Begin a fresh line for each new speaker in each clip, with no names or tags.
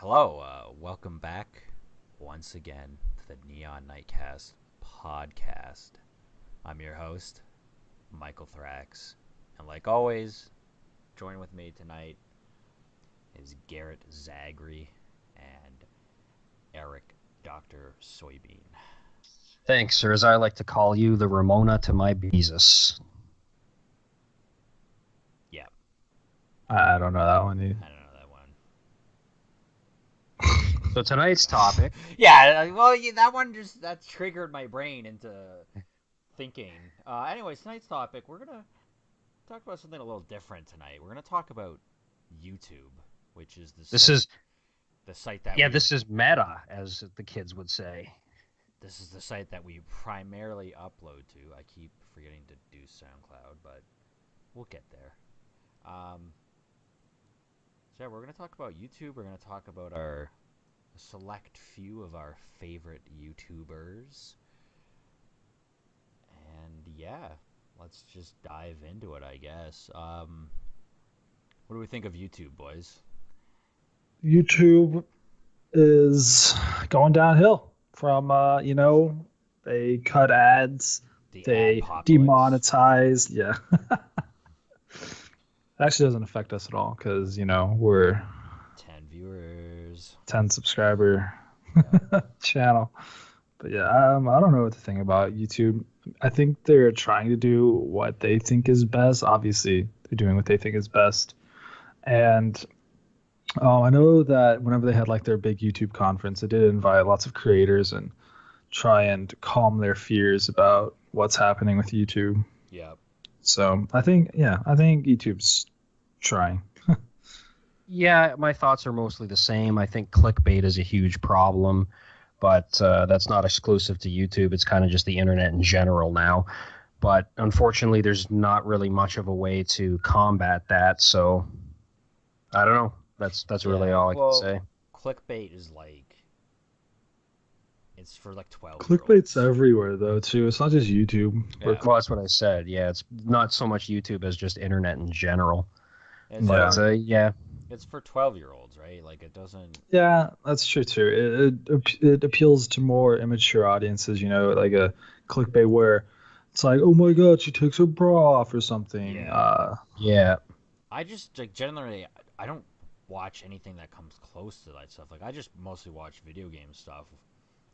Hello, welcome back once again to the Neon Nightcast podcast. I'm your host, Michael Thrax, and like always, joining with me tonight is Garrett Zagri and Eric Dr. Soybean.
Thanks, or as I like to call you, the Ramona to my Beezus.
Yeah,
I don't know that one, dude.
I don't know that one.
So tonight's topic.
That one that triggered my brain into thinking. Anyways, tonight's topic, we're gonna talk about something a little different tonight. We're gonna talk about YouTube, which is the site that
This is meta, as the kids would say.
this is the site that we primarily upload to. I keep forgetting to do SoundCloud, but we'll get there. So yeah, we're gonna talk about YouTube. We're gonna talk about our select few of our favorite YouTubers, and yeah, let's just dive into it, I guess. What do we think of YouTube, boys?
YouTube is going downhill from they cut ads,
The
they
adpocalypse.
demonetize. Yeah. It actually doesn't affect us at all because we're
10 viewers.
10 subscriber
Yeah.
channel. But yeah, I don't know what to think about YouTube. I think they're trying to do what they think is best. Obviously, they're doing what they think is best. And I know that whenever they had like their big YouTube conference, they did invite lots of creators and try and calm their fears about what's happening with YouTube.
Yep.
So I think YouTube's trying.
Yeah, my thoughts are mostly the same. I think clickbait is a huge problem, but that's not exclusive to YouTube. It's kind of just the internet in general now. But unfortunately, there's not really much of a way to combat that. So I don't know. That's really all I can say.
Clickbait is it's for like 12
Clickbait's everywhere though too. It's not just YouTube.
Yeah.
Well, that's what I said. Yeah, it's not so much YouTube as just internet in general.
It's
But
Yeah.
it's for 12-year-olds, right? Like it doesn't.
Yeah, that's true too. It appeals to more immature audiences, like a clickbait where it's like, oh my god, she takes her bra off or something.
Yeah.
Yeah.
I just generally I don't watch anything that comes close to that stuff. Like I just mostly watch video game stuff.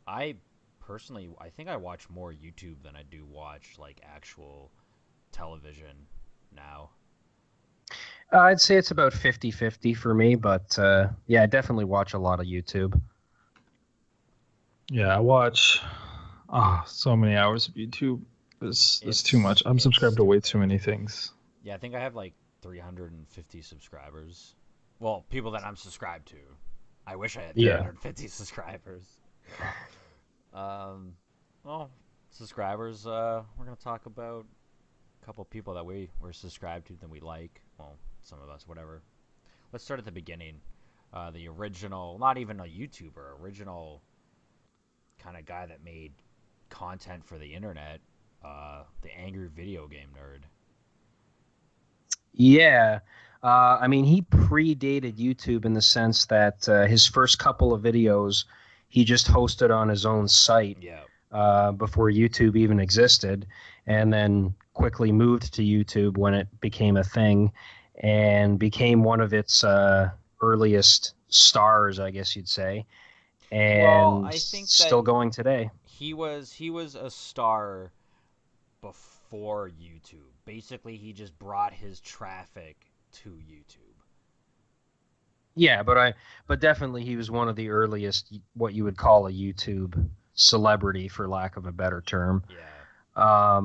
I personally I think I watch more YouTube than I do watch like actual television now.
I'd say it's about 50-50 for me, but yeah, I definitely watch a lot of YouTube.
Yeah, I watch so many hours of YouTube. It's too much. I'm subscribed to way too many things.
Yeah, I think I have like 350 subscribers. Well, people that I'm subscribed to. I wish I had 350 subscribers. Well, subscribers. We're gonna talk about a couple people that we're subscribed to that we like. Well, some of us, whatever. Let's start at the beginning. The original, not even a YouTuber, original kind of guy that made content for the internet. The angry video game nerd.
Yeah. I mean, he predated YouTube in the sense that his first couple of videos he just hosted on his own site before YouTube even existed, and then quickly moved to YouTube when it became a thing and became one of its earliest stars, I guess you'd say, and
I think
still going today.
He was a star before YouTube. Basically, he just brought his traffic to YouTube.
Yeah, but definitely he was one of the earliest, what you would call a YouTube celebrity, for lack of a better term.
Yeah.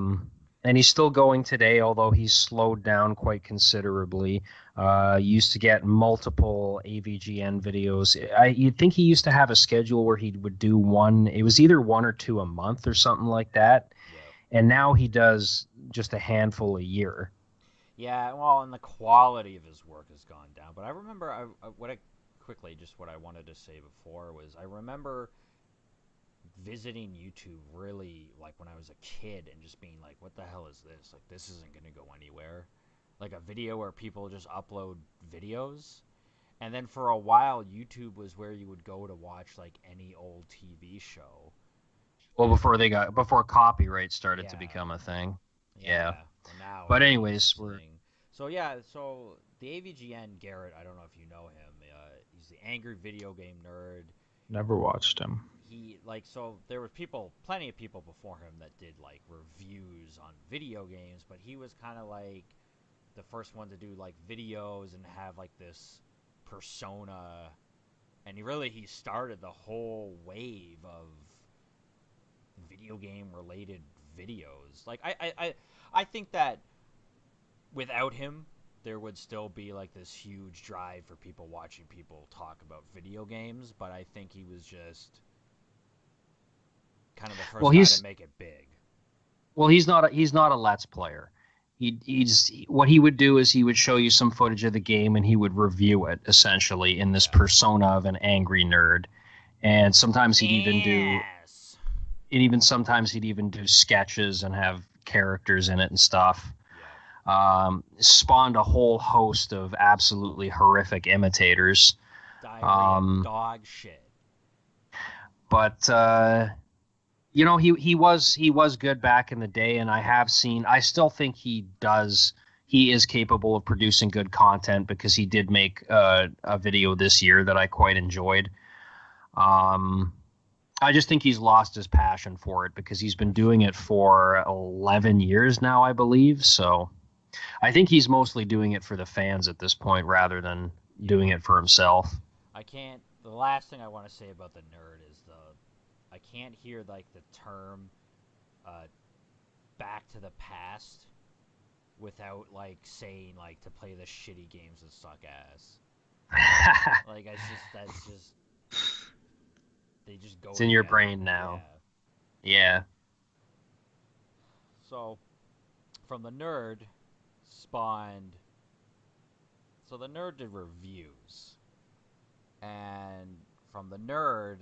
And he's still going today, although he's slowed down quite considerably. Used to get multiple AVGN videos. You'd think he used to have a schedule where he would do one. It was either one or two a month or something like that.
Yeah.
And now he does just a handful a year.
Yeah, well, and the quality of his work has gone down. But I remember what I wanted to say before was I remember visiting YouTube really like when I was a kid and just being like, what the hell is this? Like, this isn't going to go anywhere. Like a video where people just upload videos. And then for a while, YouTube was where you would go to watch like any old TV show.
Well,
And
before copyright started to
yeah,
become a thing. Yeah.
yeah. Well, now
But
it's
anyways,
a
we're
thing. So yeah, so the AVGN Garrett, I don't know if you know him. He's the angry video game nerd.
Never watched him.
He like so there were plenty of people before him that did like reviews on video games, but he was kind of like the first one to do like videos and have like this persona, and he started the whole wave of video game related videos. Like I think that without him there would still be like this huge drive for people watching people talk about video games, but I think he was just kind of the
well,
first guy to make it big.
he's not a Let's Player. He's what he would do is he would show you some footage of the game and he would review it essentially in this
Yeah.
persona of an angry nerd. And sometimes
Yes.
sometimes he'd even do sketches and have characters in it and stuff.
Yeah.
Spawned a whole host of absolutely horrific imitators.
Diarrhea, dog shit.
But he was good back in the day, and I still think he is capable of producing good content because he did make a video this year that I quite enjoyed. I just think he's lost his passion for it because he's been doing it for 11 years now, I believe. So I think he's mostly doing it for the fans at this point rather than doing it for himself.
The last thing I want to say about the nerd is I can't hear like the term back to the past without like saying like to play the shitty games that suck ass. Like that's just they just go
It's in your
together.
brain now. Yeah.
So from the nerd spawned. So the nerd did reviews, and from the nerd,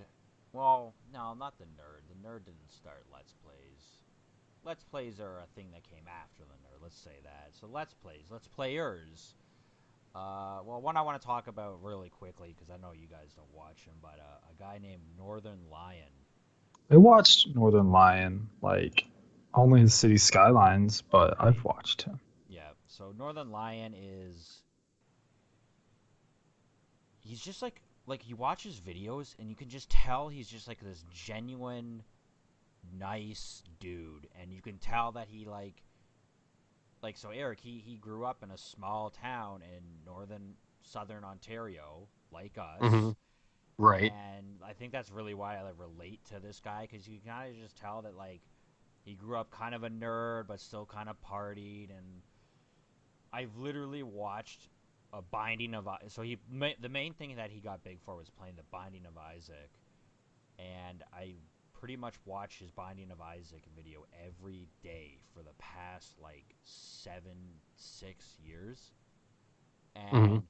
well, no, not the nerd. The nerd didn't start Let's Plays. Let's Plays are a thing that came after the nerd. Let's say that. So Let's Plays, Let's Players. Well, one I want to talk about really quickly because I know you guys don't watch him, but a guy named Northern Lion.
I watched Northern Lion, like only in City Skylines, but I've watched him.
Yeah, so Northern Lion he's just like you watch his videos and you can just tell he's just like this genuine nice dude, and you can tell that he so Eric, he grew up in a small town in southern Ontario like us.
Mm-hmm. Right.
And I think that's really why I relate to this guy, because you kind of just tell that like he grew up kind of a nerd but still kind of partied. And I've literally watched a Binding of so the main thing that he got big for was playing the Binding of Isaac, and I pretty much watch his Binding of Isaac video every day for the past like 6 years. And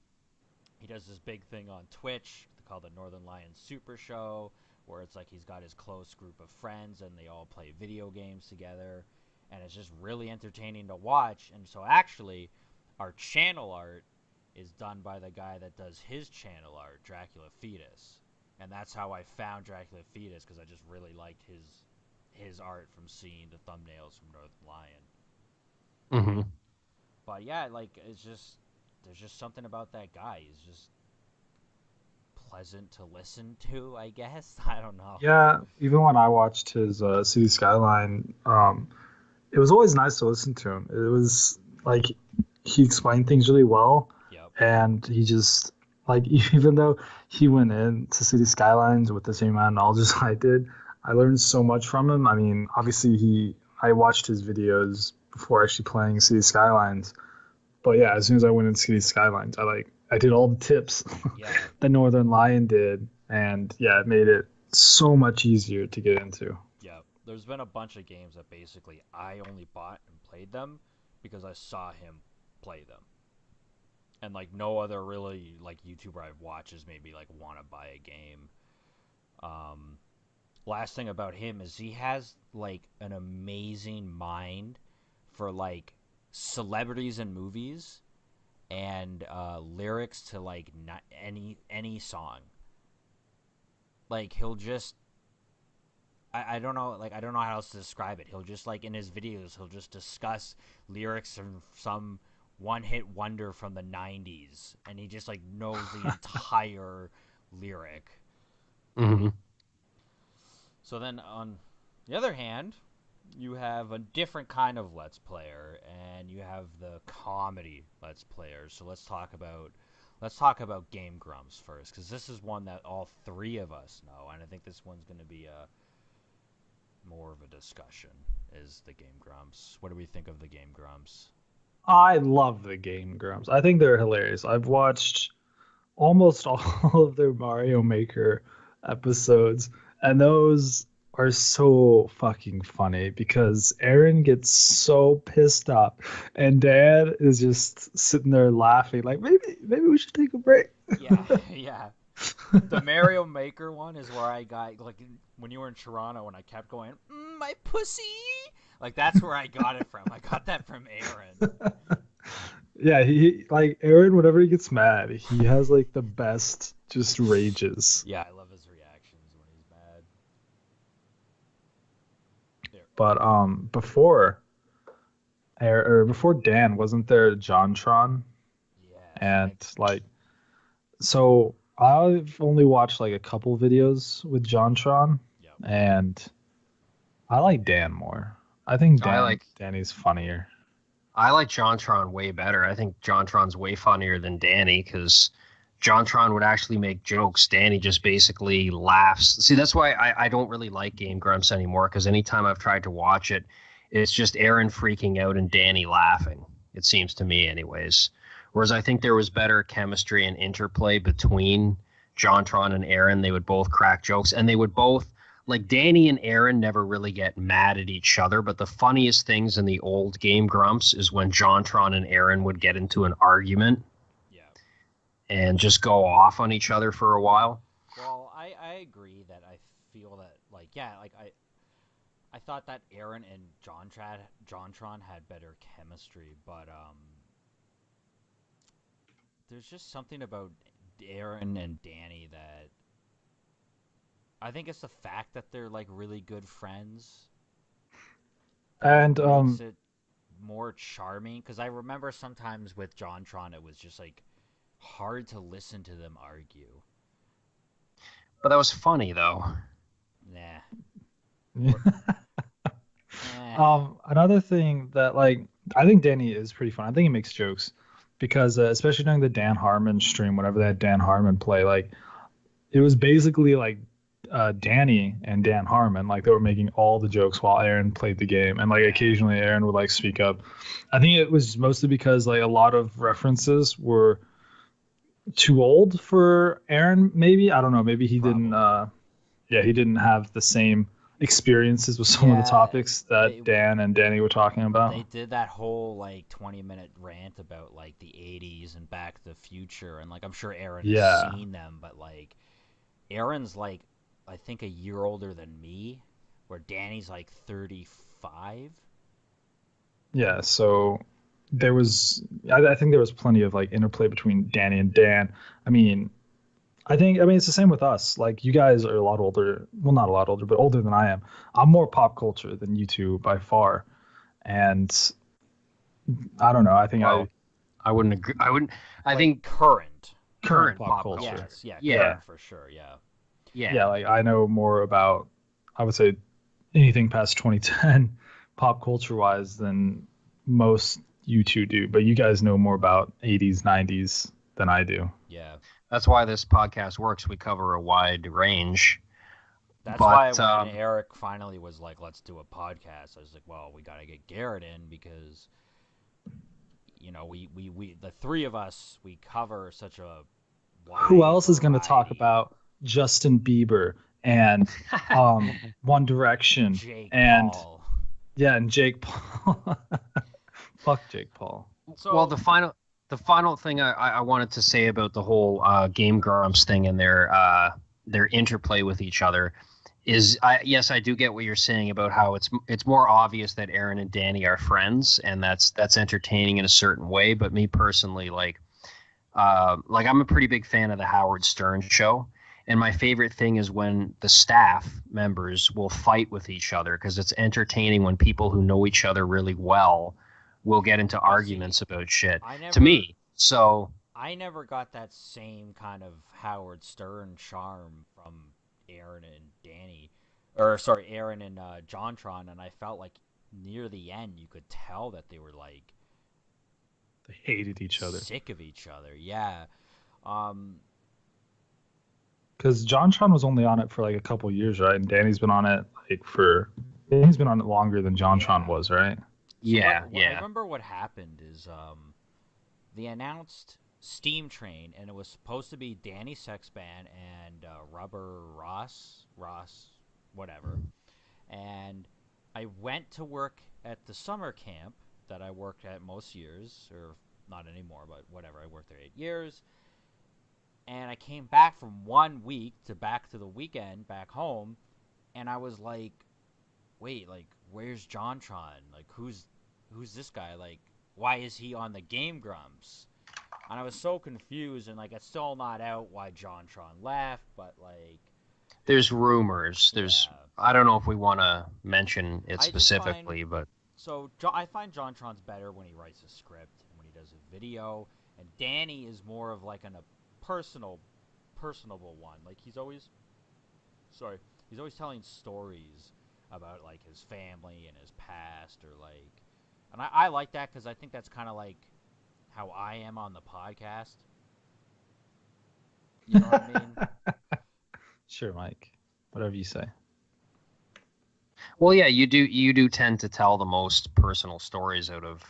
he does this big thing on Twitch called the Northern Lion Super Show, where it's like he's got his close group of friends and they all play video games together, and it's just really entertaining to watch. And so actually our channel art is done by the guy that does his channel art, Dracula Fetus. And that's how I found Dracula Fetus, because I just really liked his art from seeing the thumbnails from Northern Lion.
Mm-hmm.
But yeah, like there's just something about that guy. He's just pleasant to listen to, I guess. I don't know.
Yeah, even when I watched his City Skyline, it was always nice to listen to him. It was like he explained things really well.
Yep.
And he just like even though he went into City Skylines with the same amount of knowledge as I did, I learned so much from him. I mean, obviously I watched his videos before actually playing City Skylines. But yeah, as soon as I went into City Skylines, I did all the tips that Northern Lion did, and yeah, it made it so much easier to get into.
Yeah, there's been a bunch of games that basically I only bought and played them because I saw him play them, and like no other really like YouTuber I've watched has made me like want to buy a game. Last thing about him is he has like an amazing mind for like celebrities and movies. and lyrics to like not any song. Like he'll just I don't know, like I don't know how else to describe it. He'll just like in his videos he'll just discuss lyrics from some one hit wonder from the 90s, and he just like knows the entire lyric.
Mm-hmm.
So then on the other hand, you have a different kind of Let's Player, and you have the comedy Let's Players. So let's talk about Game Grumps first, because this is one that all three of us know, and I think this one's going to be a more of a discussion. Is the Game Grumps? What do we think of the Game Grumps?
I love the Game Grumps. I think they're hilarious. I've watched almost all of their Mario Maker episodes, and those are so fucking funny because Aaron gets so pissed off, and Dad is just sitting there laughing, like maybe we should take a break.
Yeah, yeah. The Mario Maker one is where I got like when you were in Toronto, and I kept going, my pussy. Like that's where I got it from. I got that from Aaron.
Yeah, he like Aaron. Whenever he gets mad, he has like the best just rages.
Yeah, I love his reactions when he's mad. There.
But before Dan, wasn't there JonTron?
Yeah.
And like, so I've only watched like a couple videos with JonTron,
Yep.
and I like Dan more. I think Danny's funnier.
I like JonTron way better. I think JonTron's way funnier than Danny because JonTron would actually make jokes. Danny just basically laughs. See, that's why I don't really like Game Grumps anymore, because anytime I've tried to watch it, it's just Aaron freaking out and Danny laughing. It seems to me anyways. Whereas I think there was better chemistry and interplay between JonTron and Aaron. They would both crack jokes, and they would both, like Danny and Aaron never really get mad at each other, but the funniest things in the old Game Grumps is when JonTron and Aaron would get into an argument.
Yeah.
And just go off on each other for a while.
Well, I agree that I feel that like yeah, like I thought that Aaron and JonTron had better chemistry, but there's just something about Aaron and Danny that I think it's the fact that they're like really good friends
And
makes it more charming. Because I remember sometimes with JonTron, it was just like hard to listen to them argue.
But that was funny though.
Nah.
another thing that like I think Danny is pretty fun. I think he makes jokes because especially during the Dan Harmon stream, whenever they had Dan Harmon play, like it was basically like Danny and Dan Harmon, like they were making all the jokes while Aaron played the game, and like occasionally Aaron would like speak up. I think it was mostly because like a lot of references were too old for Aaron. Maybe, I don't know. Maybe he didn't. He didn't have the same experiences with some of the topics that Dan and Danny were talking about.
They did that whole like 20-minute rant about like the 80s and Back to the Future, and like I'm sure Aaron has seen them, but like Aaron's like I think a year older than me, where Danny's like 35.
Yeah, so there was I think there was plenty of like interplay between Danny and Dan. I mean it's the same with us. Like you guys are a lot older. Well, not a lot older, but older than I am. I'm more pop culture than you two by far. And I don't know. I think
I wouldn't agree. I think
current
pop culture.
Yes, current for sure.
Yeah. Like I know more about, I would say, anything past 2010 pop culture wise than most you two do. But you guys know more about 80s, 90s than I do.
Yeah.
That's why this podcast works. We cover a wide range.
That's why when Eric finally was like, let's do a podcast, I was like, well, we got to get Garrett in because, you know, we the three of us, we cover such a wide
Who else is going to
variety.
talk about Justin Bieber and One Direction and
Paul.
Yeah, and Jake Paul. Fuck Jake Paul.
So, well, the final thing I wanted to say about the whole Game Grumps thing and their interplay with each other Yes, I do get what you're saying about how it's more obvious that Aaron and Danny are friends, and that's entertaining in a certain way. But me personally, like I'm a pretty big fan of the Howard Stern show, and my favorite thing is when the staff members will fight with each other because it's entertaining when people who know each other really well will get into arguments about shit. To me, so
I never got that same kind of Howard Stern charm from Aaron and Danny, or sorry, Aaron and JonTron, and I felt like near the end you could tell that they were like
They hated each other.
sick of each other. Yeah. Um,
Because JonTron was only on it for like a couple years, right? And Danny's been on it Danny's been on it longer than JonTron was, right?
So
yeah,
I
yeah.
remember what happened is they announced Steam Train, and it was supposed to be Danny Sexban and Rubber Ross, whatever. And I went to work at the summer camp that I worked at most years, or not anymore, but whatever. I worked there 8 years, and I came back from 1 week to back to the weekend back home, and I was like, wait, like where's JonTron? Like who's this guy? Like why is he on the Game Grumps? And I was so confused, and like it's still not out why JonTron left, but like
There's rumors. There's
yeah,
I don't know if we want to mention it
I just find
specifically, but
I find JonTron's better when he writes a script and when he does a video, and Danny is more of like a personable one. Like he's always telling stories about like his family and his past, or like, and I like that because I think that's kind of like how I am on the podcast. You know what I mean?
Sure, Mike. Whatever you say.
well, yeah, you do tend to tell the most personal stories out of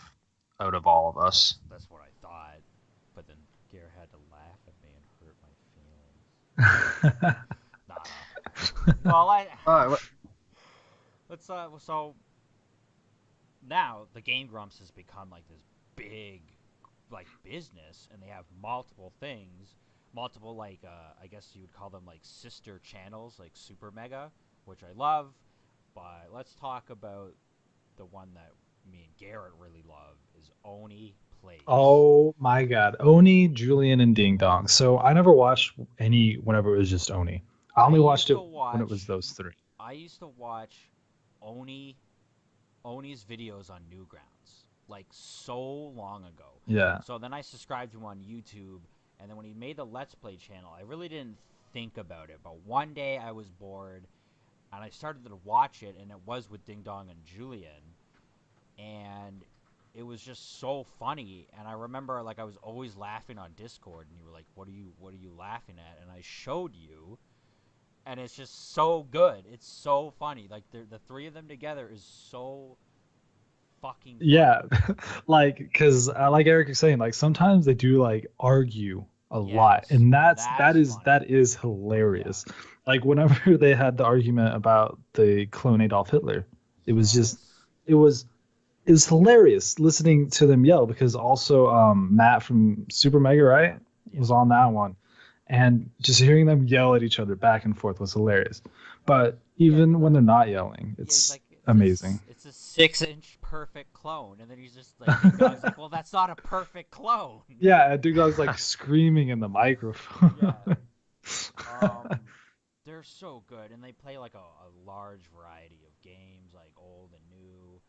all of us.
That's what I thought, but then Gare had to laugh at me and hurt my feelings. Nah, nah. Well,
Uh,
let's so now the Game Grumps has become like this big like business, and they have multiple things, multiple like I guess you would call them like sister channels, like Super Mega, which I love. But let's talk about the one that me and Garrett really love is Oni Plays.
Oh my God, Oni, Julian, and Ding Dong. So I never watched any whenever it was just Oni. I
I
only watched
used
it
to
when it was
watch
those three.
I used to watch Oni Oni's videos on Newgrounds like so long ago.
Yeah.
So then I subscribed to him on YouTube, and then when he made the Let's Play channel, I really didn't think about it. But one day I was bored, and I started to watch it, and it was with Ding Dong and Julian, and it was just so funny. And I remember like I was always laughing on Discord, and you were like, what are you laughing at?" And I showed you, and it's just so good. It's so funny. Like the three of them together is so fucking funny.
Yeah, like because like Eric is saying, like sometimes they do like argue a lot,
Yes,
and
and
that's
that
that
is
is
funny.
that is
Yeah.
hilarious. Like whenever they had the argument about the clone Adolf Hitler, it was just
Yes.
it was it was hilarious listening to them yell because also Matt from Super Mega right
Yeah.
was on that one, and just hearing them yell at each other back and forth was hilarious. But
Yeah.
even when they're not yelling,
Yeah. He's
it's
like,
amazing.
it's a 6-inch perfect clone, and then he's just like, Ding Dong's like, well, that's not a perfect clone.
Yeah, Duke Dog's like screaming in the microphone.
Yeah. Um, they're so good, and they play like a large variety of games, like old and new,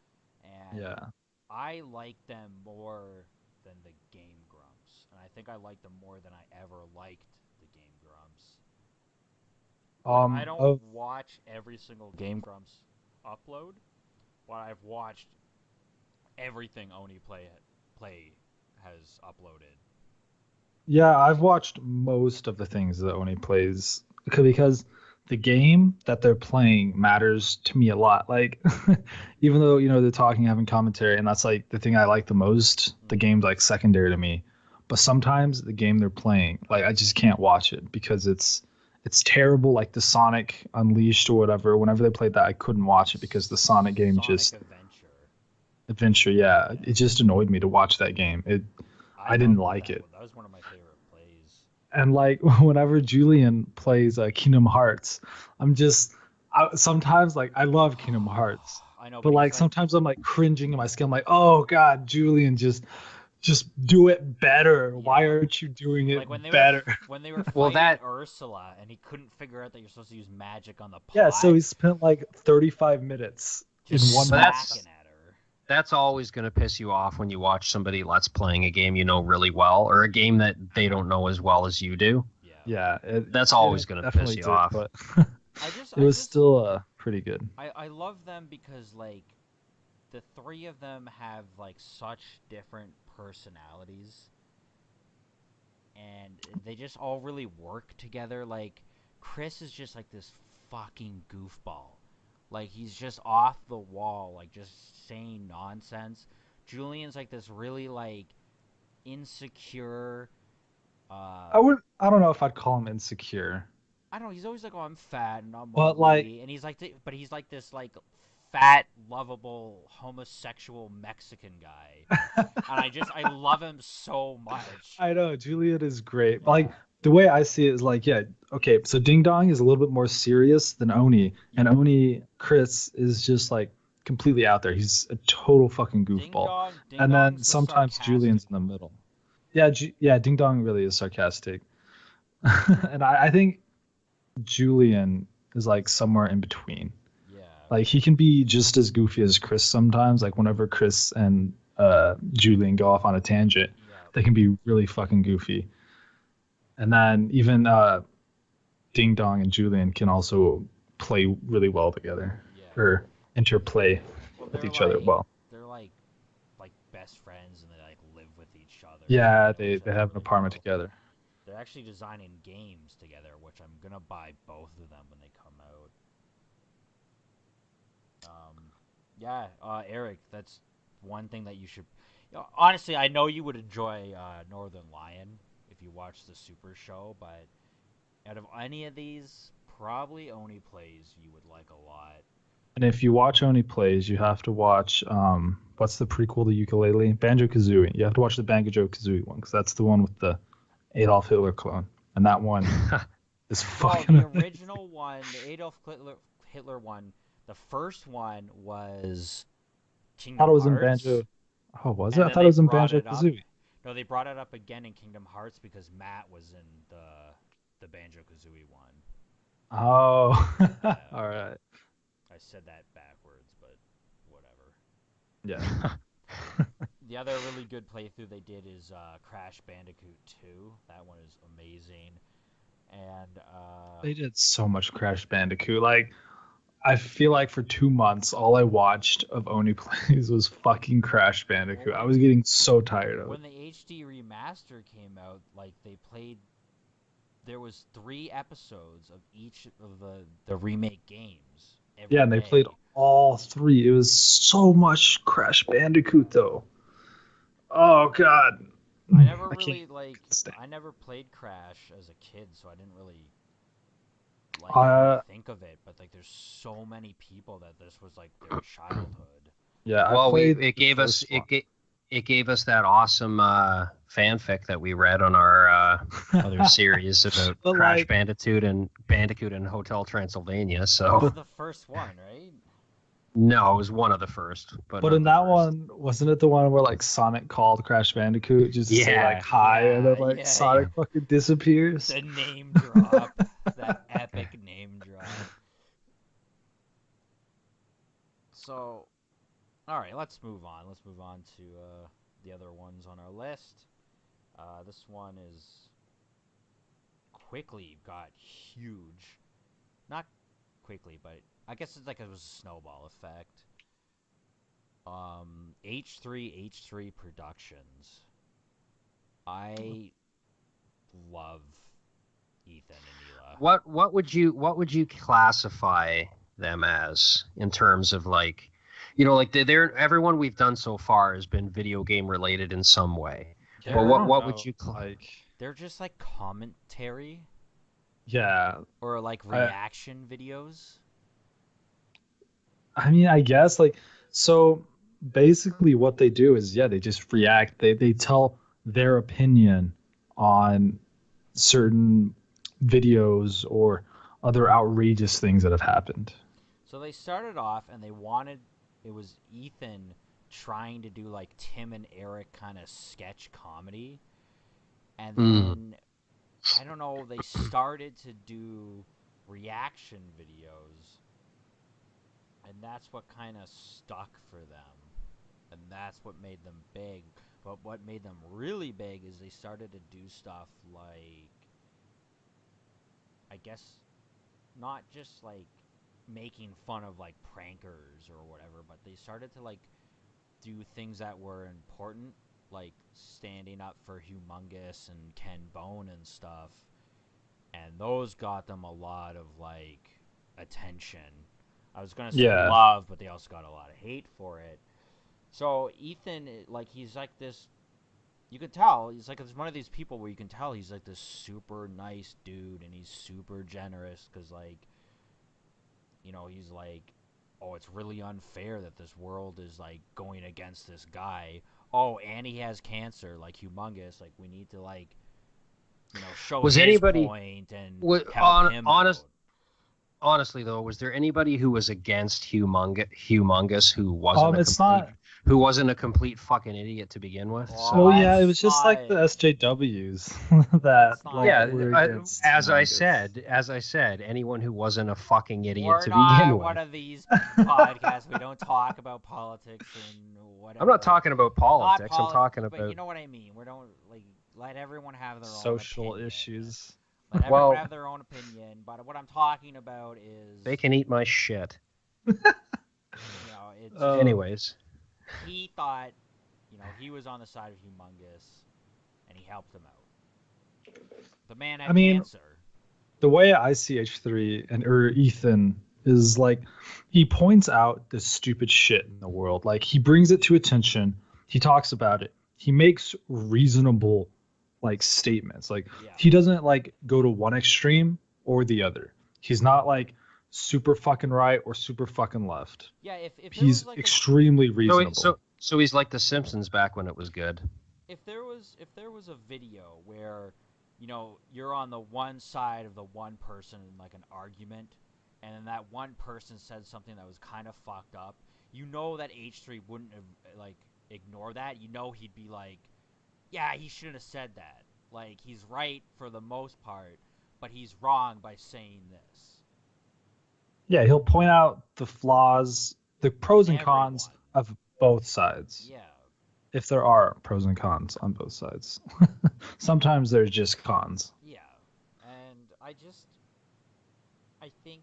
and
Yeah.
I like them more than the Game Grumps, and I think I like them more than I ever liked the Game Grumps. Like I don't
Of
watch every single Game Grumps upload, but I've watched everything Play has uploaded.
yeah, I've watched most of the things that Oni plays because the game that they're playing matters to me a lot. Like even though, they're talking, having commentary, and that's like the thing I like the most, the
Mm-hmm.
game's like secondary to me. But sometimes the game they're playing, like I just can't watch it because it's terrible, like the Sonic Unleashed or whatever. Whenever they played that, I couldn't watch it because the Sonic game
Sonic
just
Adventure.
adventure, yeah,
Yeah,
it just annoyed me to watch that game.
I
I didn't
loved
like
that
it.
one. That was one of my favorite plays.
And like whenever Julian plays Kingdom Hearts, I'm just sometimes like I love Kingdom Hearts,
I know,
but
but he's
like
like,
sometimes I'm like cringing in my skin. I'm like, oh God, Julian, just do it better. Why
yeah,
aren't you doing it
like when they were
better?
when they were
Well,
fighting Ursula, and he couldn't figure out that you're supposed to use magic on the
Yeah, so
pot,
he spent like 35 minutes in
just
one
but
smacking
boss.
at her.
that's always going to piss you off when you watch somebody let's playing a game you know really well, or a game that they don't know as well as you do.
Yeah,
Yeah,
That's
it
always going to piss
definitely
you
did,
off.
but
I just,
it
I
was
just,
still pretty good.
I love them because like the three of them have like such different personalities, and they just all really work together. Like Chris is just like this fucking goofball. Like he's just off the wall, like just saying nonsense. Julian's like this really like insecure. Uh,
I don't know if I'd call him insecure,
I don't know. He's always like, "Oh, I'm fat and I'm
but like,
ugly," and he's like, but he's like this like fat, lovable, homosexual Mexican guy, and I love him so much.
I know Juliet is great.
Yeah,
Like the way I see it is like, yeah, okay, so Ding Dong is a little bit more serious than Oni, and
yeah.
Oni Chris is just like completely out there. He's a total fucking goofball.
Ding
And then
Dong's the
sometimes
sarcastic
Julian's in the
one.
middle. Yeah, yeah, Ding Dong really is sarcastic. And I think Julian is like somewhere in between.
Yeah,
Like he can be just as goofy as Chris sometimes. Like whenever Chris and Julian go off on a tangent,
yeah,
they can be really fucking goofy. And then even Ding Dong and Julian can also play really well together
yeah.
or interplay
Well,
with each other well.
they're like best friends, and they like live with each other, so they
Yeah,
know
they
each
they
other
have an
really
apartment
well.
together.
They're actually designing games together, which I'm gonna buy both of them when they come out. Yeah, Eric, that's one thing that you should. Honestly, I know you would enjoy Northern Lion if you watch the Super Show, but out of any of these, probably Oni Plays you would like a lot.
And if you watch Oni Plays, you have to watch what's the prequel to Ukulele? Banjo Kazooie. You have to watch the Banjo Kazooie one because that's the one with the Adolf Hitler clone, and that one is
Well,
fucking
the
amazing.
original one, the Hitler one, the first one was
I thought
Kingdom
it was in
Hearts,
Banjo. Oh, was it?
and
I
then
thought it
they
was in
brought
Banjo
it up.
Kazooie.
No, they brought it up again in Kingdom Hearts because Matt was in the Banjo Kazooie one.
Oh,
Yeah,
all right.
I said that backwards, but whatever.
Yeah.
The other really good playthrough they did is Crash Bandicoot 2. That one is amazing. And
They did so much Crash Bandicoot. Like, I feel like for 2 months, all I watched of Oni Plays was fucking Crash
well,
Bandicoot. I was getting so tired of it.
when the HD remaster came out, like they played, there was 3 episodes of each of the remake games
Yeah,
every
and they played
day.
all three. It was so much Crash Bandicoot, though. Oh God,
I never
I can't
really like.
stand.
I never played Crash as a kid, so I didn't really like
Uh,
think of it. But like, there's so many people that this was like their childhood.
yeah, I
Well, we
played
it
the
gave us
first one.
it gave us that awesome fanfic that we read on our other series about
But
Crash
like,
Bandicoot and Hotel Transylvania.
That
So
was the first one, right?
no, it was one of the first, but
but
not
in
the
that
first.
one, wasn't it the one where like Sonic called Crash Bandicoot just to say like
Yeah,
hi, and then
Yeah,
like
yeah, yeah.
Sonic fucking disappears?
The name drop. That epic name drop. So, all right, let's move on. Let's move on to the other ones on our list. This one is quickly got huge. Not quickly, but I guess it's like it was a snowball effect. H3 Productions. I love Ethan and Ela.
what would you classify them as in terms of like, like they're everyone we've done so far has been video game related in some way. But
Yeah,
They're
I
what
don't
would
know.
you
Like,
they're just like commentary
yeah,
or like
I
reaction videos.
I mean, I guess like so. Basically, what they do is yeah, they just react. They tell their opinion on certain videos or other outrageous things that have happened.
So they started off and it was Ethan trying to do like Tim and Eric kind of sketch comedy. And then, I don't know, they started to do reaction videos. And that's what kind of stuck for them. And that's what made them big. But what made them really big is they started to do stuff like, I guess, not just like making fun of like prankers or whatever, but they started to like do things that were important, like standing up for Humongous and Ken Bone and stuff. And those got them a lot of like attention. I was gonna say
Yeah.
love, but they also got a lot of hate for it. So Ethan, like, he's like this. You could tell he's like it's one of these people where you can tell he's like this super nice dude, and he's super generous because like, he's like, oh, it's really unfair that this world is like going against this guy. Oh, and he has cancer, like Humongous. Like, we need to like, show
Was
his
anybody
point and
was
help him out.
honestly though, was there anybody who was against Humongous who wasn't a complete fucking idiot to begin with?
Oh,
Well, yeah, it
that's
was just like the
not-
SJWs that
That's not-
like
Yeah,
were against
as I
Humongous.
said, anyone who wasn't a fucking idiot
We're
to
not
begin
one
with.
of these podcasts. We don't talk about politics and whatever.
I'm not talking about politics. I'm talking
but
about
you know what I mean. We don't like let everyone have their
Social
own opinion.
issues.
Let everyone
Well-
have their own opinion. But what I'm talking about is
they can eat my shit.
it's
Anyways,
he thought he was on the side of Humongous, and he helped him out. The man had cancer.
The way I see H3 or Ethan is like he points out the stupid shit in the world. Like he brings it to attention. He talks about it. He makes reasonable like statements. Like he doesn't like go to one extreme or the other. He's not like super fucking right or super fucking left.
Yeah, if
he's
like
extremely reasonable.
So he's like the Simpsons back when it was good.
If there was a video where you're on the one side of the one person in like an argument, and then that one person said something that was kind of fucked up, that H3 wouldn't have like ignore that. He'd be like, yeah, he shouldn't have said that. Like, he's right for the most part, but he's wrong by saying this.
Yeah, he'll point out the flaws, the pros and cons of both sides.
Yeah.
If there are pros and cons on both sides. Sometimes there's just cons.
Yeah. And I think,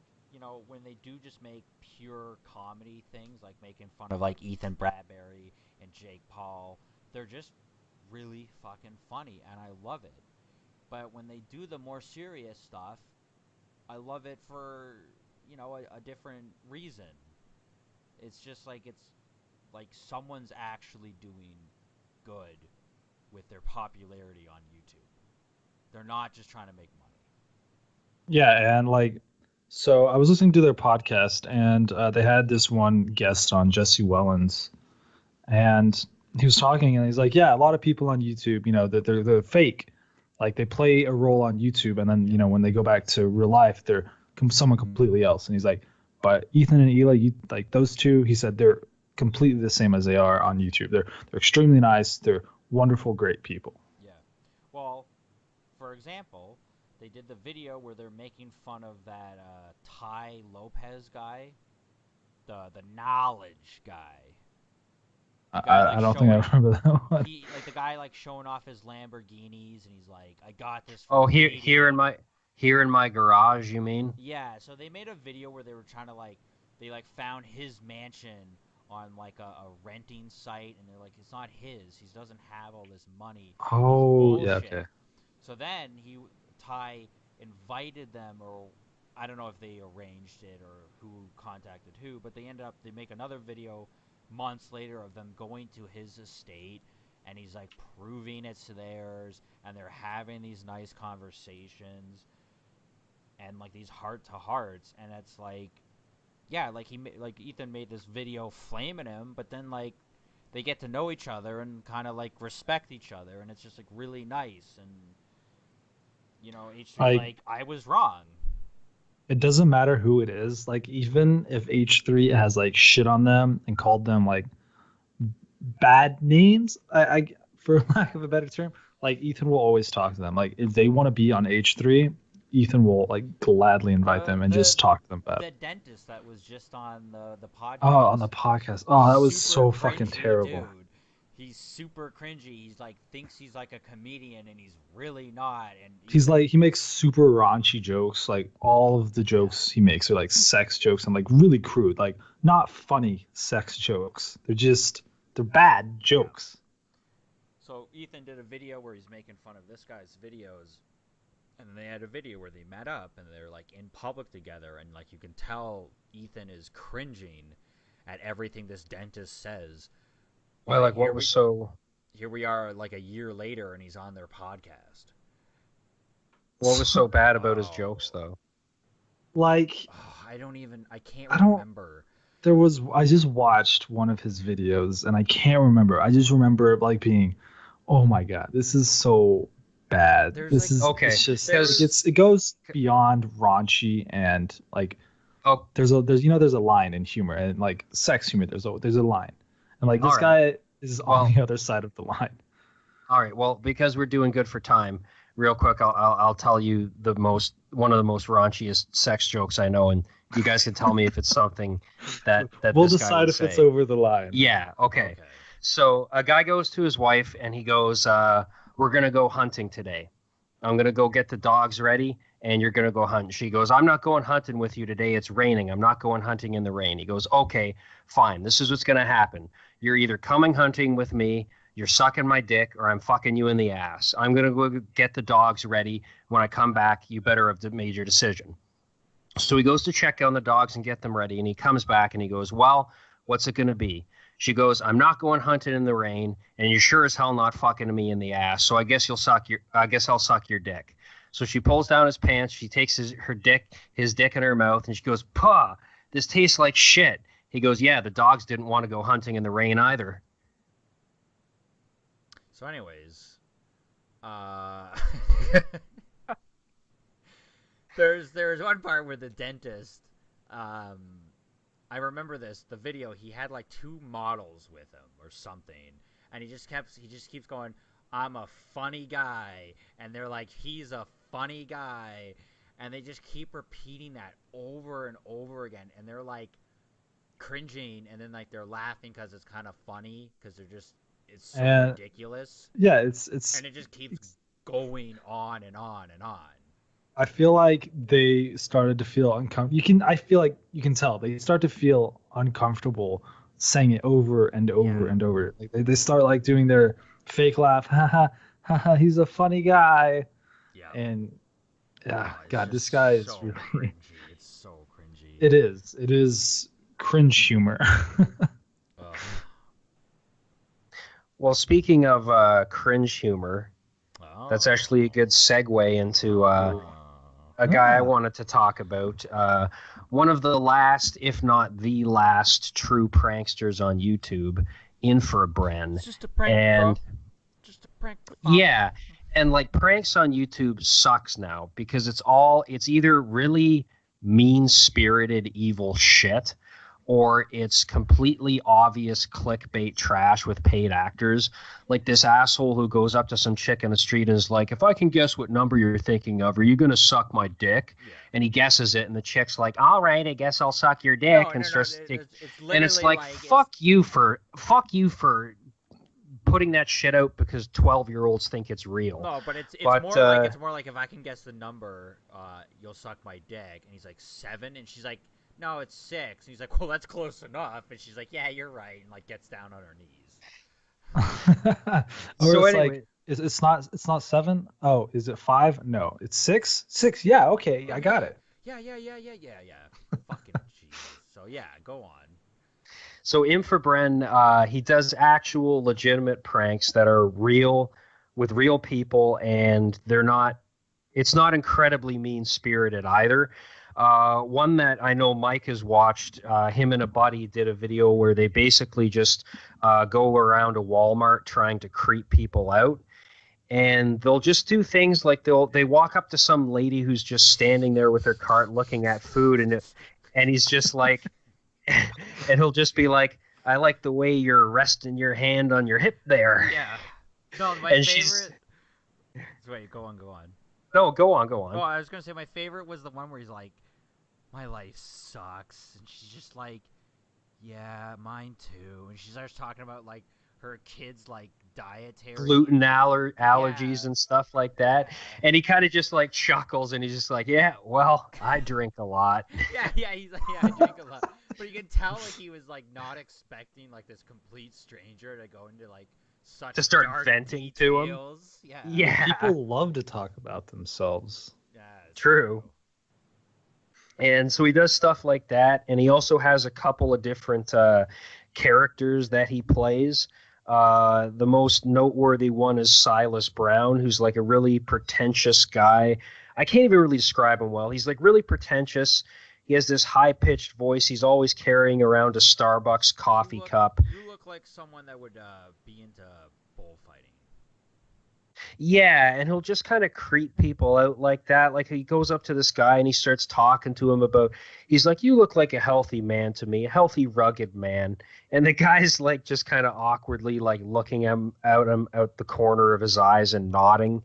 when they do just make pure comedy things, like making fun of like Ethan Bradbury and Jake Paul, they're just really fucking funny, and I love it. But when they do the more serious stuff, I love it for, a different reason. It's just like someone's actually doing good with their popularity on YouTube. They're not just trying to make money.
Yeah, and so I was listening to their podcast, and they had this one guest on, Jesse Wellens, and he was talking, and he's like, yeah, a lot of people on YouTube, that they're fake. Like, they play a role on YouTube, and then, when they go back to real life, they're someone completely else. And he's like, but Ethan and Eli, like those two, he said they're completely the same as they are on YouTube. They're extremely nice. They're wonderful, great people.
Yeah. Well, for example, they did the video where they're making fun of that Ty Lopez guy, the knowledge guy.
I don't think I remember that one.
The guy like showing off his Lamborghinis, and he's like, "I got this."
Here in my garage, you mean?
Yeah. So they made a video where they were trying to they found his mansion on like a renting site, and they're like, it's not his. He doesn't have all this money.
Oh, yeah, okay.
So then Ty invited them, or I don't know if they arranged it or who contacted who, but they make another video months later of them going to his estate, and he's like proving it's theirs, and they're having these nice conversations and like these heart to hearts, and it's like, yeah, like Ethan made this video flaming him, but then like they get to know each other and kind of like respect each other, and it's just like really nice. And H3's like, I was wrong.
it doesn't matter who it is. Like even if H3 has like shit on them and called them like bad names, I for lack of a better term, like Ethan will always talk to them. Like if they want to be on H3, Ethan will like gladly invite them and just talk to them about.
The dentist that was just on the podcast.
Oh, on the podcast. Oh, that was so fucking terrible.
Dude. He's super cringy. He's like thinks he's like a comedian and he's really not. And
he's like he makes super raunchy jokes. Like all of the jokes he makes are like sex jokes and like really crude, like not funny sex jokes. They're bad jokes.
So Ethan did a video where he's making fun of this guy's videos, and then they had a video where they met up and they're like in public together, and like you can tell Ethan is cringing at everything this dentist says.
Well, like what was so?
Here we are, like a year later, and he's on their podcast.
What was so bad about his jokes, though?
Like,
I can't remember.
I just watched one of his videos, and I can't remember. I just remember like being, oh my god, this is so bad. It's just it goes beyond raunchy and like, there's a line in humor and like sex humor. There's a line. And like this guy is on the other side of the line.
All right. Well, because we're doing good for time, real quick, I'll tell you one of the most raunchiest sex jokes I know, and you guys can tell me if it's something that
we'll
this
decide
guy would
if
say.
It's over the line.
Yeah. Okay. So a guy goes to his wife and he goes, "We're gonna go hunting today. I'm gonna go get the dogs ready, and you're gonna go hunt." She goes, "I'm not going hunting with you today. It's raining. I'm not going hunting in the rain." He goes, "Okay, fine. This is what's gonna happen. You're either coming hunting with me, you're sucking my dick, or I'm fucking you in the ass. I'm gonna go get the dogs ready. When I come back, you better have made your decision." So he goes to check on the dogs and get them ready, and he comes back and he goes, "Well, what's it gonna be?" She goes, "I'm not going hunting in the rain, and you're sure as hell not fucking me in the ass. So I guess I'll suck your dick." So she pulls down his pants. She takes his dick in her mouth, and she goes, "Puh, this tastes like shit." He goes, "Yeah, the dogs didn't want to go hunting in the rain either."
So, anyways, there's one part where the dentist, I remember the video. He had like 2 models with him or something, and he just keeps going, "I'm a funny guy," and they're like, "He's a funny guy," and they just keep repeating that over and over again, and they're like cringing, and then like they're laughing because it's kind of funny because it's so ridiculous.
Yeah, and
it just keeps going on and on and on.
I feel like they started to feel uncomfortable. I feel like you can tell they start to feel uncomfortable saying it over and over and over. Like they start like doing their fake laugh, ha ha, he's a funny guy. Yeah. And God, this guy is really
cringy. It's so cringy.
It is cringe humor.
Well, speaking of cringe humor, that's actually a good segue into a guy I wanted to talk about. One of the last, if not the last, true pranksters on YouTube, Infrabren.
It's just a prank, bro. Just a prank.
Yeah, and like pranks on YouTube sucks now because it's either really mean-spirited evil shit, or it's completely obvious clickbait trash with paid actors. Like this asshole who goes up to some chick in the street and is like, "If I can guess what number you're thinking of, are you going to suck my dick?" Yeah. And he guesses it, and the chick's like, "All right, I guess I'll suck your dick." And it's like fuck you for putting that shit out because 12-year-olds think it's real.
No, but it's more like if I can guess the number, you'll suck my dick. And he's like 7, and she's like, "No, it's 6." And he's like, "Well, that's close enough." And she's like, "Yeah, you're right," and like gets down on her knees.
So it's anyway, like it's not 7. Oh, is it 5? No, it's 6. 6. Yeah, okay, I got it.
Yeah. Fucking Jesus. So yeah, go on.
So Infrabren, he does actual legitimate pranks that are real with real people, and it's not incredibly mean-spirited either. One that I know Mike has watched, him and a buddy did a video where they basically just go around a Walmart trying to creep people out. and they'll just do things like they walk up to some lady who's just standing there with her cart looking at food, and he's just like, and he'll just be like, I like the way you're resting your hand on your hip there.
Yeah. No, my
And
favorite. Wait, go on.
No, go on.
Oh, I was gonna say my favorite was the one where he's like, "My life sucks," and she's just like, "Yeah, mine too." And she starts talking about like her kids like dietary
gluten allergies and stuff like that.
Yeah.
And he kind of just like chuckles and he's just like, yeah, well, I drink a lot.
Yeah, he's like, yeah, I drink a lot. But you can tell like he was like not expecting like this complete stranger to go into like such
to start
dark
venting
details.
to him. Yeah.
People love to talk about themselves.
Yeah.
True. And so he does stuff like that, and he also has a couple of different characters that he plays. The most noteworthy one is Silas Brown, who's like a really pretentious guy. I can't even really describe him well. He's like really pretentious. He has this high-pitched voice. He's always carrying around a Starbucks coffee cup.
You look like someone that would be into bullfighting.
Yeah, and he'll just kind of creep people out like that. Like he goes up to this guy and he starts talking to him about, he's like, you look like a healthy man to me, a healthy, rugged man. And the guy's like just kind of awkwardly like looking out the corner of his eyes and nodding.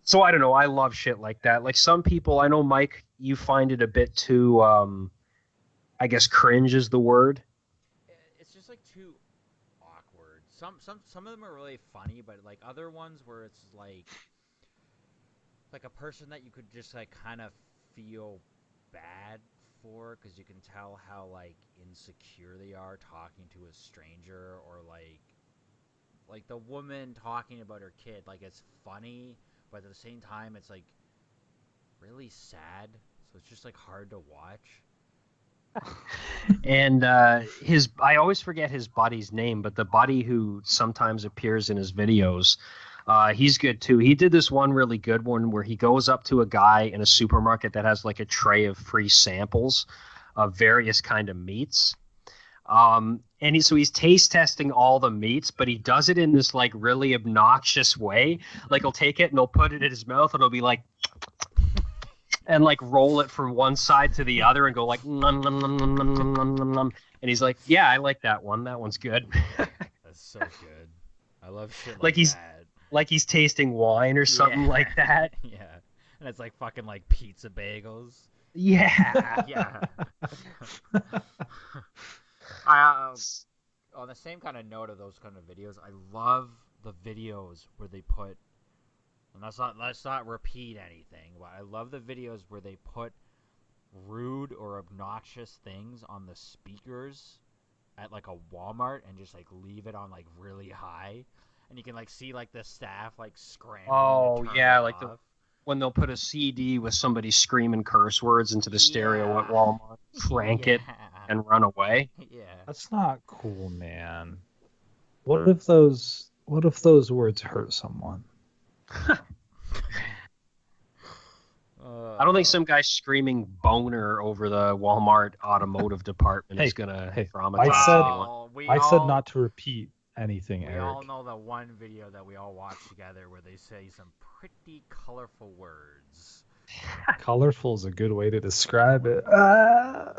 So I don't know. I love shit like that. Like some people, I know, Mike, you find it a bit too, I guess cringe is the word.
It's just like too awkward. Some of them are really funny, but like other ones where it's like a person that you could just like kind of feel bad for because you can tell how like insecure they are talking to a stranger, or like the woman talking about her kid. Like it's funny, but at the same time it's like really sad, so it's just like hard to watch.
And I always forget his buddy's name, but the buddy who sometimes appears in his videos, he's good too. He did this one really good one where he goes up to a guy in a supermarket that has like a tray of free samples of various kind of meats. And so he's taste testing all the meats, but he does it in this like really obnoxious way. Like he'll take it and he'll put it in his mouth and he'll be like, and like roll it from one side to the other and go like, nom, nom, nom, nom, nom, nom, nom, nom. And he's like, yeah, I like that one. That one's good.
That's so good. I love shit
like he's
that.
Like he's tasting wine or something like that.
Yeah, and it's like fucking like pizza bagels.
Yeah.
Yeah. On the same kind of note of those kind of videos, I love the videos where they put, and let's not repeat anything, but I love the videos where they put rude or obnoxious things on the speakers at like a Walmart and just like leave it on like really high, and you can like see like the staff like scrambling.
Oh yeah, like
off.
when they'll put a CD with somebody screaming curse words into the stereo at Walmart, crank it, and run away.
Yeah,
that's not cool, man. What if those words hurt someone?
I don't think some guy screaming boner over the Walmart automotive department is gonna traumatize anyone.
I said not to repeat anything, Eric.
We all know the one video that we all watched together where they say some pretty colorful words.
Colorful is a good way to describe it.
I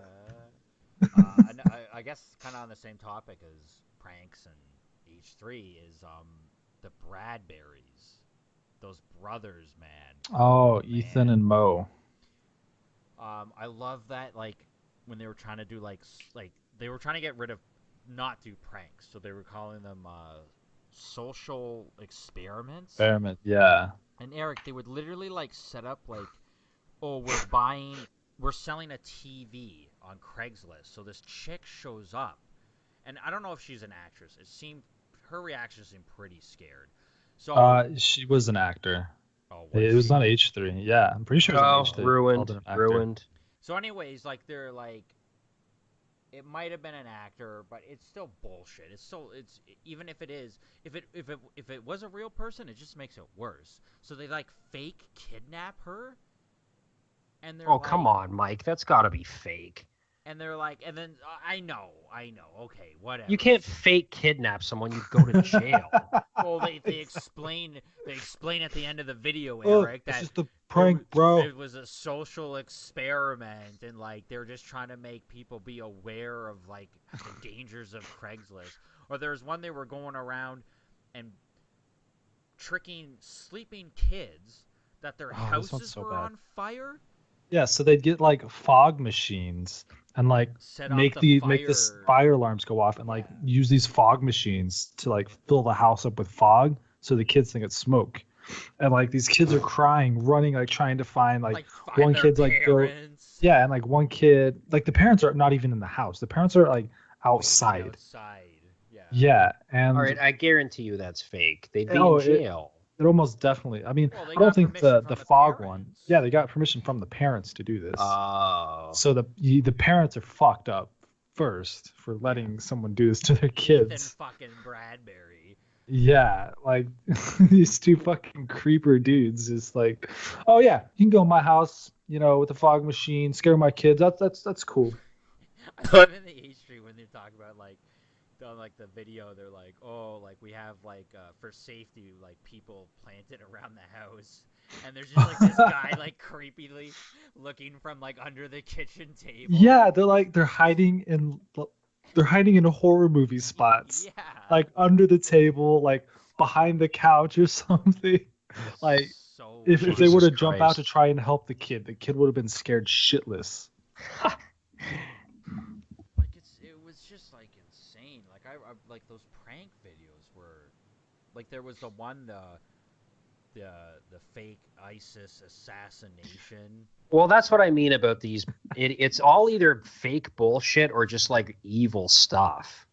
guess kind of on the same topic as pranks and H3 is the Bradberries. Those brothers, man.
Oh, man. Ethan and Mo.
I love that, like, when they were trying to do, like, they were trying to get rid of, not do pranks, so they were calling them, social experiments.
Experiment, yeah.
And Eric, they would literally, like, set up, like, oh, we're selling a TV on Craigslist, so this chick shows up, and I don't know if she's an actress. Her reaction seemed pretty scared. So
she was an actor.
Oh,
it was on H3. Yeah, I'm pretty sure it was on H3.
Ruined.
So anyways, like they're like, it might have been an actor, but it's still bullshit. It's even if it is, if it was a real person, it just makes it worse. So they like fake kidnap her, and they're
come on, Mike, that's got to be fake.
And they're like, and then I know, okay, whatever.
You can't fake kidnap someone. You go to jail.
Well, they explain at the end of the video,
Oh,
Eric,
it's
that
just a prank, bro.
it was a social experiment, and like they're just trying to make people be aware of like the dangers of Craigslist. Or there's one they were going around and tricking sleeping kids that their houses were on fire.
Yeah, so they'd get like fog machines and like make the fire alarms go off and like use these fog machines to like fill the house up with fog so the kids think it's smoke. And like these kids are crying, running, like trying to find like one kid's like go, yeah, and like one kid, like the parents are not even in the house. The parents are like outside. Yeah, and
all right, I guarantee you that's fake. They'd be in jail.
It almost definitely. I mean, I don't think the fog one. Yeah, they got permission from the parents to do this.
Oh.
So the parents are fucked up first for letting someone do this to their kids.
Ethan fucking Bradbury.
Yeah, like these two fucking creeper dudes just like, oh yeah, you can go in my house, you know, with the fog machine, scare my kids. That's cool.
I love in the H3 when they talk about like on like the video, they're like, oh, like we have like for safety, like people planted around the house, and there's just like this guy like creepily looking from like under the kitchen table.
Yeah, they're hiding in horror movie spots.
Yeah,
like under the table, like behind the couch or something. Like
so
if they were to jump out to try and help the kid would have been scared shitless.
It was just like insane. Like I like those prank videos were, like there was the one the fake ISIS assassination.
Well, that's what I mean about these. It's all either fake bullshit or just like evil stuff.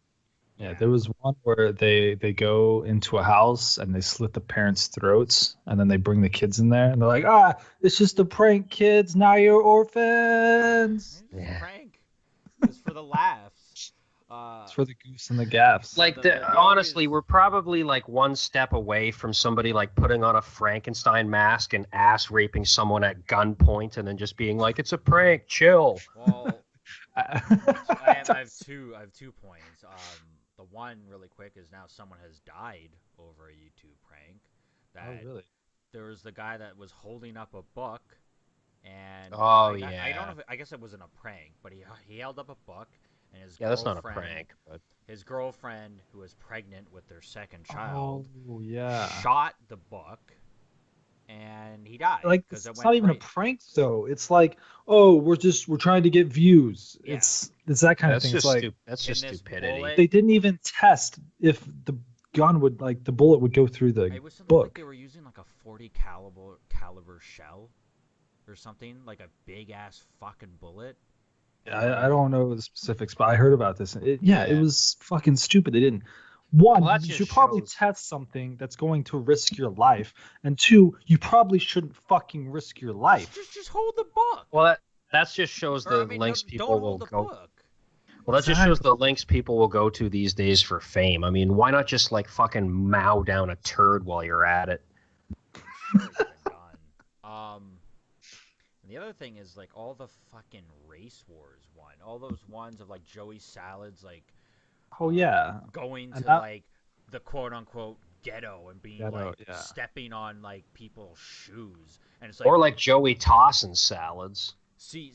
Yeah, there was one where they go into a house and they slit the parents' throats and then they bring the kids in there and they're like, it's just a prank, kids. Now you're orphans.
It was a prank. It was for the laughs.
It's for the goose and the gaffs.
Like, honestly, we're probably like one step away from somebody like putting on a Frankenstein mask and ass raping someone at gunpoint and then just being like, it's a prank, chill.
Well, I have 2 points. The one really quick is now someone has died over a YouTube prank.
Really?
There was the guy that was holding up a book, and I don't know if I guess it wasn't a prank, but he held up a book. And his
that's not a prank. But
his girlfriend, who was pregnant with their second child, shot the book, and he died.
Like it's not even a prank, though. It's like, we're trying to get views. Yeah. It's that kind of thing. It's like
that's just stupidity.
They didn't even test if the gun would the bullet would go through the
it was something
book.
Like they were using like a 40 caliber shell or something, like a big ass fucking bullet.
I don't know the specifics, but I heard about this. It was fucking stupid. They didn't. One, you should probably test something that's going to risk your life, and 2, you probably shouldn't fucking risk your life.
Just hold the book.
Well, that just shows the links people will go. Well, that just shows the links people will go to these days for fame. I mean, why not just like fucking mow down a turd while you're at it?
The other thing is like all the fucking race wars one, all those ones of like Joey Salads like going to like the quote unquote ghetto and being stepping on like people's shoes, and it's like,
or like Joey tossing salads.
See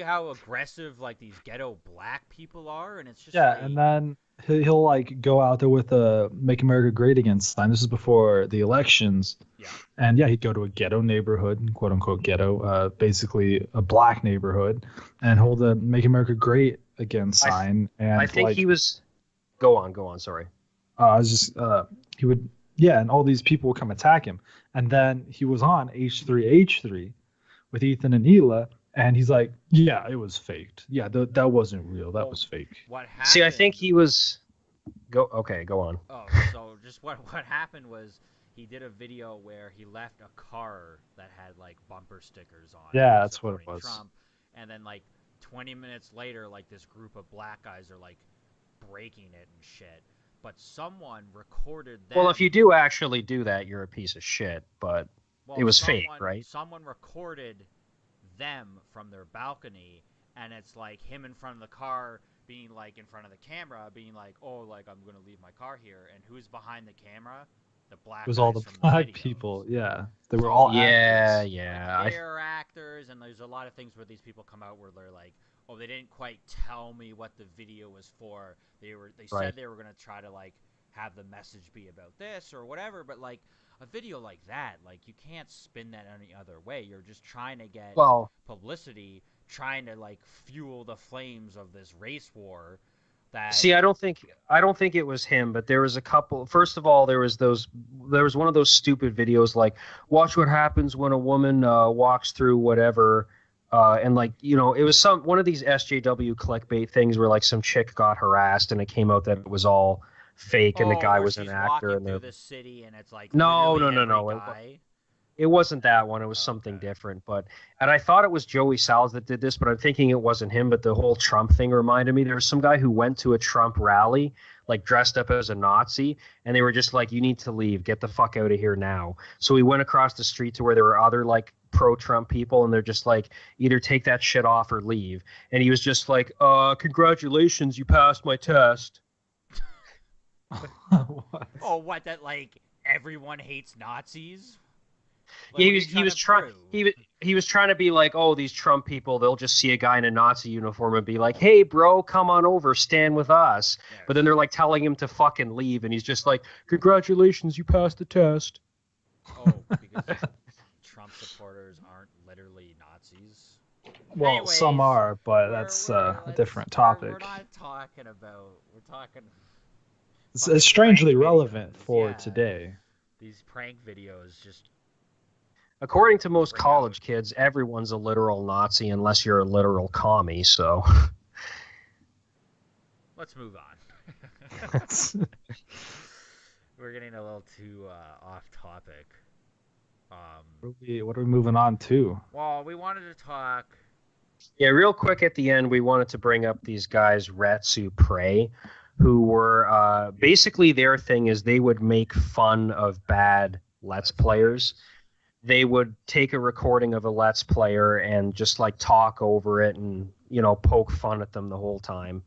how aggressive like these ghetto black people are, and it's just
and then he'll like go out there with a "Make America Great Again" sign. This is before the elections.
Yeah.
And he'd go to a ghetto neighborhood, quote unquote ghetto, basically a black neighborhood, and hold a "Make America Great Again" sign.
I think he was. Go on. Sorry.
I was just he would and all these people would come attack him, and then he was on H3 with Ethan and Hila. And he's like, yeah, it was faked. Yeah, that wasn't real. That was fake.
What happened?
See, I think he was. Go on.
Oh, so just what happened was he did a video where he left a car that had like bumper stickers on.
Yeah, that's what it was.
Trump, and then like 20 minutes later, like this group of black guys are like breaking it and shit. But someone recorded them.
Well, if you do actually do that, you're a piece of shit. But it was fake, right?
Someone recorded them from their balcony, and it's like him in front of the car being like in front of the camera being like, oh, like I'm gonna leave my car here, and who's behind the camera? The
It
black
was all
guys
the
from the
black
videos.
people. Yeah, they were
So
all
Yeah,
actors.
yeah.
like they're actors, and there's a lot of things where these people come out where they're like, oh, they didn't quite tell me what the video was for. They
Right.
said they were gonna try to like have the message be about this or whatever, but like a video like that, like you can't spin that any other way. You're just trying to get
Well,
publicity, trying to like fuel the flames of this race war that
see, I don't think it was him, but there was a couple. First of all, there was one of those stupid videos like watch what happens when a woman walks through whatever, and like it was one of these SJW clickbait things where like some chick got harassed and it came out that it was all fake and the
oh,
guy
where
was an
she's
actor
walking
and
through
they're
the city and it's like
no,
literally
no, no,
every
no.
guy.
It wasn't that one. It was
Oh,
something
okay.
different. And I thought it was Joey Salz that did this, but I'm thinking it wasn't him. But the whole Trump thing reminded me. There was some guy who went to a Trump rally, like dressed up as a Nazi, and they were just like, "You need to leave. Get the fuck out of here now." So he went across the street to where there were other like pro-Trump people, and they're just like, "Either take that shit off or leave." And he was just like, "Congratulations, you passed my test."
What?
Oh, what, that like everyone hates Nazis? Like,
Yeah,
what are
he
you
was he
trying
was
to
trying
prove?
he was trying to be like, oh, these Trump people, they'll just see a guy in a Nazi uniform and be like, hey, bro, come on over, stand with us.
Yes.
But then they're like telling him to fucking leave, and he's just like, congratulations, you passed the test.
Oh, because Trump supporters aren't literally Nazis.
Well, some
Anyways,
are, but that's
we're
a
let's
different
we're
topic.
not talking about we're talking
It's
fucking
strangely
prank
relevant
videos.
for
Yeah,
today.
these prank videos just
According to most
bring out.
college kids, everyone's a literal Nazi unless you're a literal commie. So,
Let's move on. We're getting a little too off topic.
What are we moving on to?
Well, we wanted to talk.
yeah, real quick at the end, we wanted to bring up these guys, Ratsu Prey, who were basically their thing is they would make fun of bad Let's Players. They would take a recording of a Let's Player and just like talk over it and poke fun at them the whole time.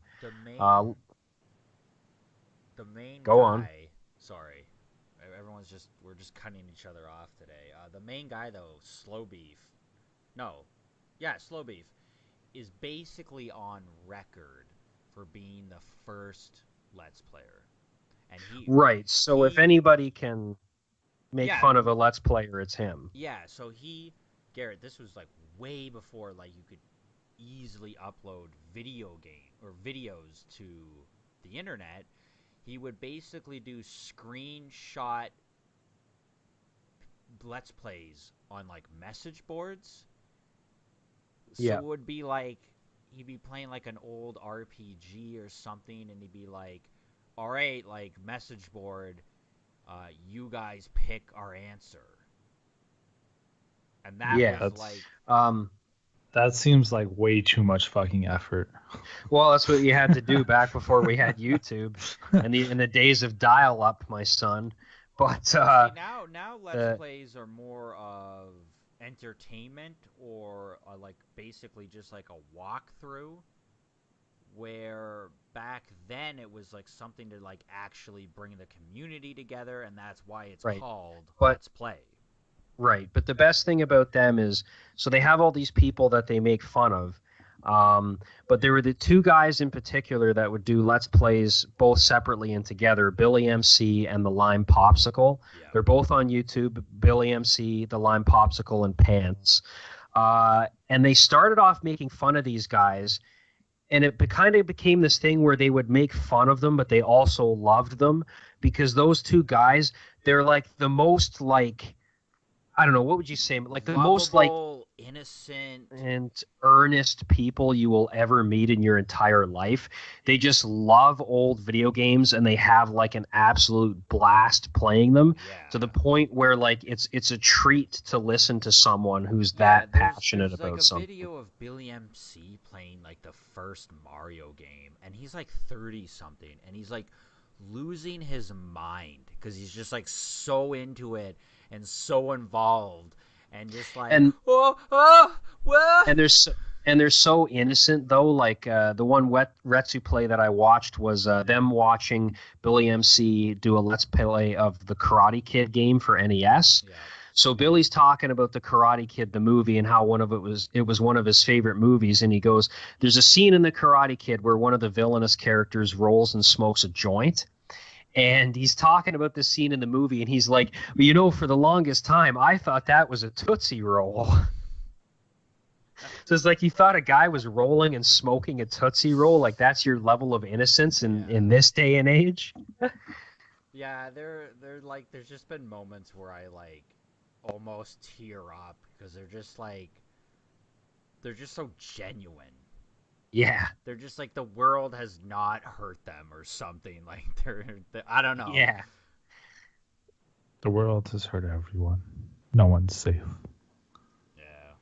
The main
Go
guy.
on.
Sorry, we're just cutting each other off today. The main guy though, Slow Beef. No, yeah, Slow Beef is basically on record for being the first Let's Player, and
Right. So if anybody can make
yeah,
fun of a Let's Player, it's him.
yeah. So Garrett, this was like way before like you could easily upload videos to the internet. He would basically do screenshot Let's Plays on like message boards. So
Yeah.
it would be like he'd be playing like an old RPG or something, and he'd be like, "All right, like message board, you guys pick our answer." And that
Yeah.
was like,
That seems like way too much fucking effort.
Well, that's what you had to do back before we had YouTube in the days of dial-up, my son. But
see, now Let's Plays are more of entertainment or like basically just like a walkthrough. Where back then it was like something to like actually bring the community together, and that's why it's
right.
called
But
Let's Play.
Right, but the best thing about them is, so they have all these people that they make fun of, but there were the two guys in particular that would do Let's Plays both separately and together, Billy MC and the Lime Popsicle.
Yeah.
They're both on YouTube, Billy MC, the Lime Popsicle, and Pants. And they started off making fun of these guys, and it kind of became this thing where they would make fun of them, but they also loved them, because those two guys, they're like the most like, I don't know, what would you say? Like the most like
innocent
and earnest people you will ever meet in your entire life. They just love old video games and they have like an absolute blast playing them, to the point where like it's a treat to listen to someone who's that passionate
there's
about
like
something.
a video of Billy MC playing like the first Mario game, and he's like 30 something, and he's like losing his mind because he's just like so into it and so involved, and just like
and
well.
and there's And they're so innocent, though. Like the one Retsu play that I watched was them watching Billy MC do a Let's Play of the Karate Kid game for NES.
Yeah.
So Billy's talking about the Karate Kid, the movie, and how it was one of his favorite movies. And he goes, there's a scene in the Karate Kid where one of the villainous characters rolls and smokes a joint. And he's talking about this scene in the movie, and he's like, well, you know, for the longest time, I thought that was a Tootsie Roll. So it's like you thought a guy was rolling and smoking a Tootsie Roll. Like that's your level of innocence in this day and age.
Yeah, they're like, there's just been moments where I like almost tear up because they're just so genuine.
Yeah.
They're just like the world has not hurt them or something. Like I don't know.
Yeah.
The world has hurt everyone. No one's safe.
Yeah.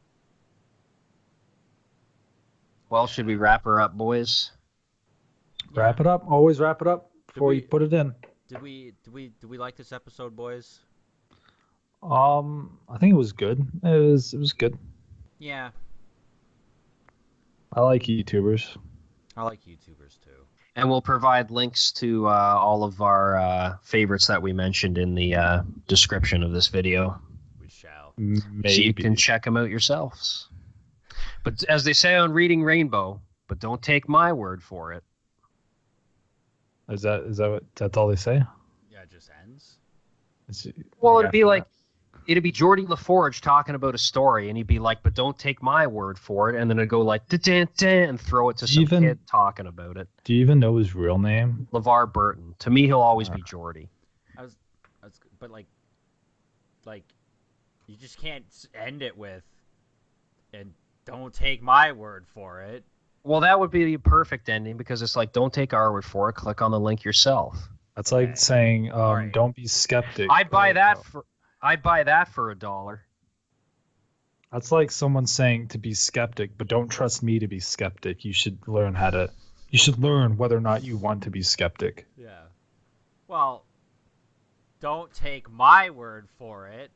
Well, should we wrap her up, boys?
Wrap it up. Always wrap it up before you put it in.
Did we like this episode, boys?
I think it was good. It was good.
Yeah.
I like YouTubers.
I like YouTubers too.
And we'll provide links to all of our favorites that we mentioned in the description of this video.
We shall.
Maybe.
So you can check them out yourselves. But as they say on Reading Rainbow, but don't take my word for it.
Is that that's all they say?
Yeah, it just ends.
Well, it'd be Geordie LaForge talking about a story, and he'd be like, but don't take my word for it. And then it'd go like, and throw it to some kid talking about it.
Do you even know his real name?
LeVar Burton. To me, he'll always be Geordie.
But like, you just can't end it with, and don't take my word for it.
Well, that would be the perfect ending because it's like, don't take our word for it. Click on the link yourself.
That's like saying, don't be skeptic.
I'd buy that for $1.
That's like someone saying to be skeptic, but don't trust me to be skeptic. You should learn whether or not you want to be skeptic.
Yeah. Well, don't take my word for it.